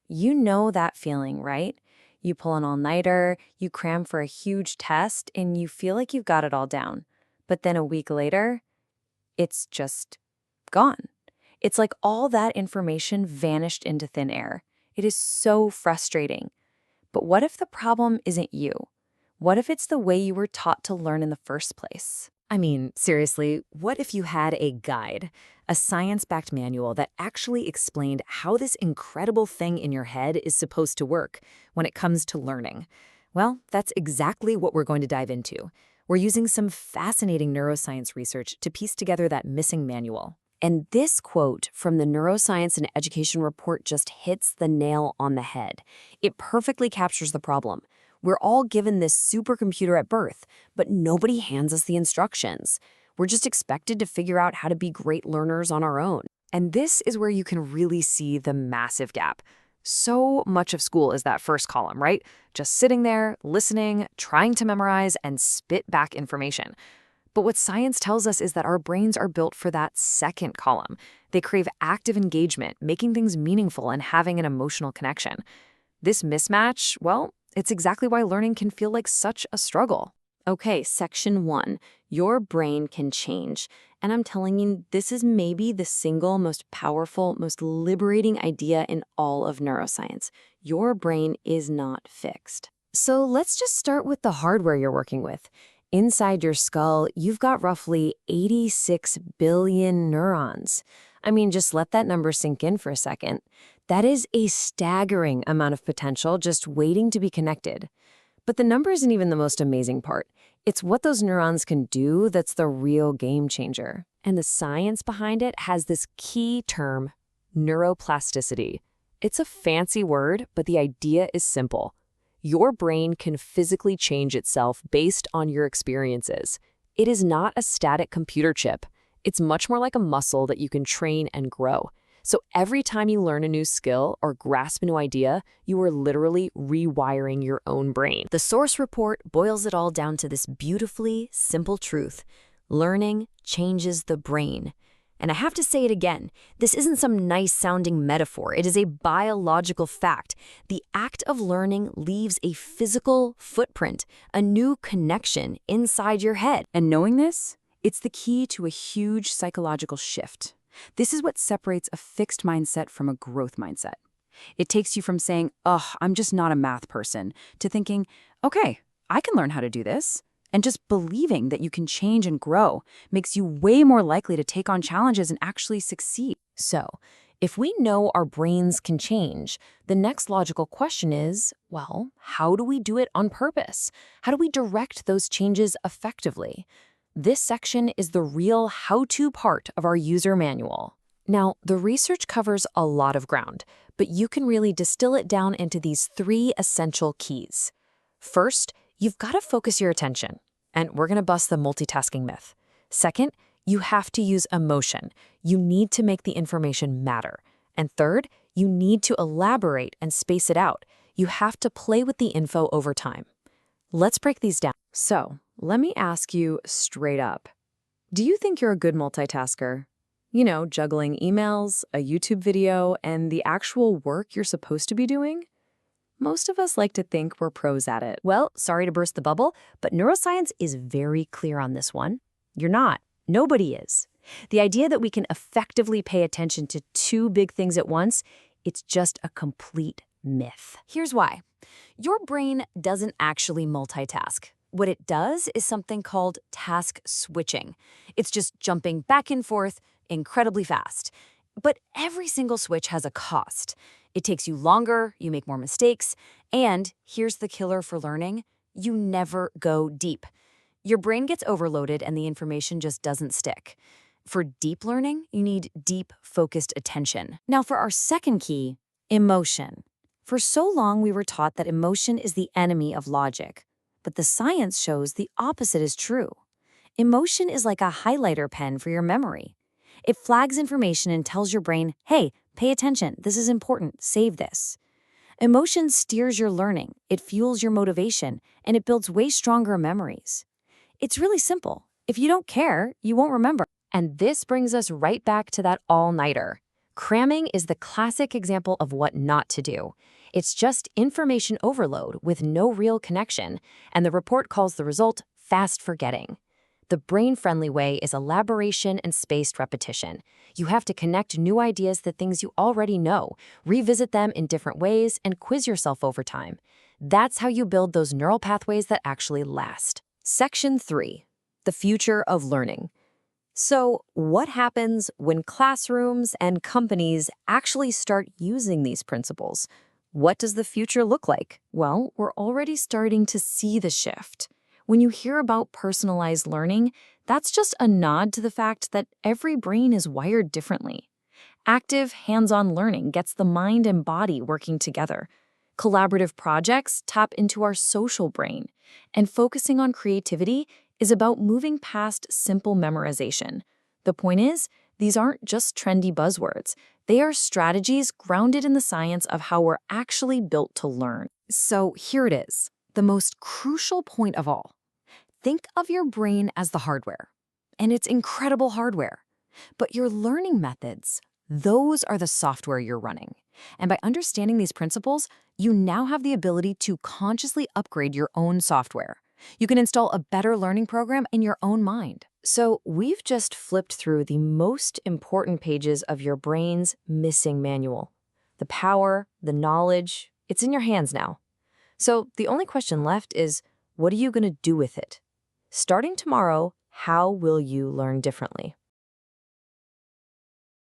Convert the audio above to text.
You know that feeling, right? You pull an all-nighter, you cram for a huge test, and you feel like you've got it all down. But then a week later, it's just gone. It's like all that information vanished into thin air. It is so frustrating. But what if the problem isn't you? What if it's the way you were taught to learn in the first place? I mean, seriously, what if you had a guide, a science-backed manual that actually explained how this incredible thing in your head is supposed to work when it comes to learning? Well, that's exactly what we're going to dive into. We're using some fascinating neuroscience research to piece together that missing manual. And this quote from the Neuroscience and Education report just hits the nail on the head. It perfectly captures the problem. We're all given this supercomputer at birth, but nobody hands us the instructions. We're just expected to figure out how to be great learners on our own. And this is where you can really see the massive gap. So much of school is that first column, right? Just sitting there, listening, trying to memorize, and spit back information. But what science tells us is that our brains are built for that second column. They crave active engagement, making things meaningful and having an emotional connection. This mismatch, well, it's exactly why learning can feel like such a struggle. Okay, section 1, your brain can change. And I'm telling you, this is maybe the single most powerful, most liberating idea in all of neuroscience. Your brain is not fixed. So let's just start with the hardware you're working with. Inside your skull, you've got roughly 86 billion neurons. I mean, just let that number sink in for a second. That is a staggering amount of potential just waiting to be connected. But the number isn't even the most amazing part. It's what those neurons can do that's the real game changer. And the science behind it has this key term, neuroplasticity. It's a fancy word, but the idea is simple. Your brain can physically change itself based on your experiences. It is not a static computer chip. It's much more like a muscle that you can train and grow. So every time you learn a new skill or grasp a new idea, you are literally rewiring your own brain. The source report boils it all down to this beautifully simple truth. Learning changes the brain. And I have to say it again, this isn't some nice-sounding metaphor. It is a biological fact. The act of learning leaves a physical footprint, a new connection inside your head. And knowing this, it's the key to a huge psychological shift. This is what separates a fixed mindset from a growth mindset. It takes you from saying, "Ugh, I'm just not a math person," to thinking, "Okay, I can learn how to do this." And just believing that you can change and grow makes you way more likely to take on challenges and actually succeed. So, if we know our brains can change, the next logical question is, well, how do we do it on purpose? How do we direct those changes effectively? This section is the real how-to part of our user manual. Now, the research covers a lot of ground, but you can really distill it down into these 3 essential keys. First, you've got to focus your attention, and we're going to bust the multitasking myth. Second, you have to use emotion. You need to make the information matter. And third, you need to elaborate and space it out. You have to play with the info over time. Let's break these down. So, let me ask you straight up. Do you think you're a good multitasker? You know, juggling emails, a YouTube video, and the actual work you're supposed to be doing? Most of us like to think we're pros at it. Well, sorry to burst the bubble, but neuroscience is very clear on this one. You're not. Nobody is. The idea that we can effectively pay attention to 2 big things at once, it's just a complete myth. Here's why. Your brain doesn't actually multitask. What it does is something called task switching. It's just jumping back and forth incredibly fast. But every single switch has a cost. It takes you longer, you make more mistakes, and here's the killer for learning, you never go deep. Your brain gets overloaded and the information just doesn't stick. For deep learning, you need deep, focused attention. Now for our second key, emotion. For so long, we were taught that emotion is the enemy of logic. But the science shows the opposite is true. Emotion is like a highlighter pen for your memory. It flags information and tells your brain, hey, pay attention, this is important, save this. Emotion steers your learning, it fuels your motivation, and it builds way stronger memories. It's really simple. If you don't care, you won't remember. And this brings us right back to that all-nighter. Cramming is the classic example of what not to do. It's just information overload with no real connection, and the report calls the result fast forgetting. The brain-friendly way is elaboration and spaced repetition. You have to connect new ideas to things you already know, revisit them in different ways, and quiz yourself over time. That's how you build those neural pathways that actually last. Section 3. The future of learning. So, what happens when classrooms and companies actually start using these principles? What does the future look like? Well, we're already starting to see the shift. When you hear about personalized learning, that's just a nod to the fact that every brain is wired differently. Active, hands-on learning gets the mind and body working together. Collaborative projects tap into our social brain, and focusing on creativity is about moving past simple memorization. The point is, these aren't just trendy buzzwords. They are strategies grounded in the science of how we're actually built to learn. So here it is, the most crucial point of all. Think of your brain as the hardware, and it's incredible hardware. But your learning methods, those are the software you're running. And by understanding these principles, you now have the ability to consciously upgrade your own software. You can install a better learning program in your own mind. So we've just flipped through the most important pages of your brain's missing manual. The power, the knowledge, it's in your hands now. So the only question left is, what are you going to do with it? Starting tomorrow, how will you learn differently?